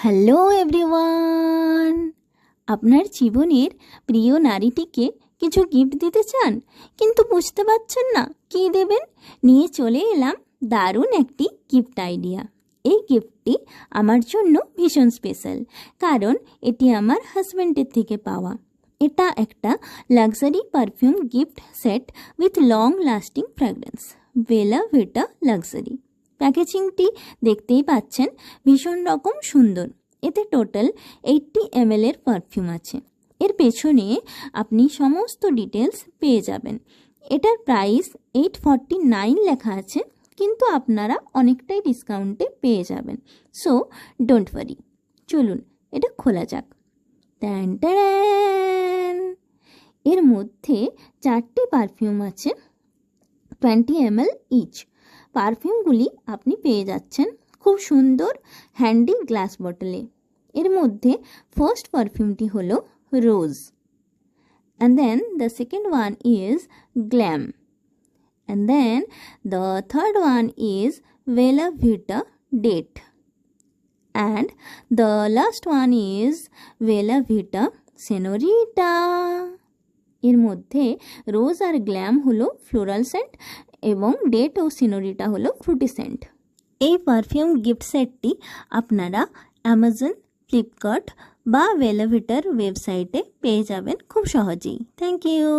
Hello everyone, আপনার জীবনের প্রিয় নারীটিকে কিছু গিফট দিতে চান কিন্তু বুঝতে পারছেন না কী দেবেন। নিয়ে চলে এলাম দারুণ একটি গিফট আইডিয়া। এই গিফটটি আমার জন্য ভীষণ স্পেশাল, কারণ এটি আমার হাজব্যান্ডের থেকে পাওয়া। এটা একটা luxury perfume gift set with long lasting fragrance, Bella Vita luxury. প্যাকেজিংটি দেখতেই পাচ্ছেন, ভীষণ রকম সুন্দর। এতে টোটাল 80 ml এর পারফিউম আছে। এর পেছনে আপনি সমস্ত ডিটেলস পেয়ে যাবেন। এটার প্রাইস 849 লেখা আছে, কিন্তু আপনারা অনেকটাই ডিসকাউন্টে পেয়ে যাবেন। সো ডোন্ট ওয়ারি, চলুন এটা খোলা যাক। ট্যান ট্যান, এর মধ্যে 4টি পারফিউম আছে, 20 ml ইচ। পারফিউমগুলি আপনি পেয়ে যাচ্ছেন খুব সুন্দর হ্যান্ডি গ্লাস বটলে। এর মধ্যে ফার্স্ট পারফিউমটি হলো রোজ, and then the second one is glam, and then the third one is Bella Vita date, and the last one is Bella Vita senorita। এর মধ্যে রোজ আর গ্ল্যাম হলো ফ্লোরাল সেন্ট এবং ডেট ও সিনোরিটা হলো Frooti Saint. এই perfume gift সেটটি আপনারা Amazon, Flipkart বা বেলা ভিটার ওয়েবসাইটে পেয়ে যাবেন খুব সহজেই। Thank you.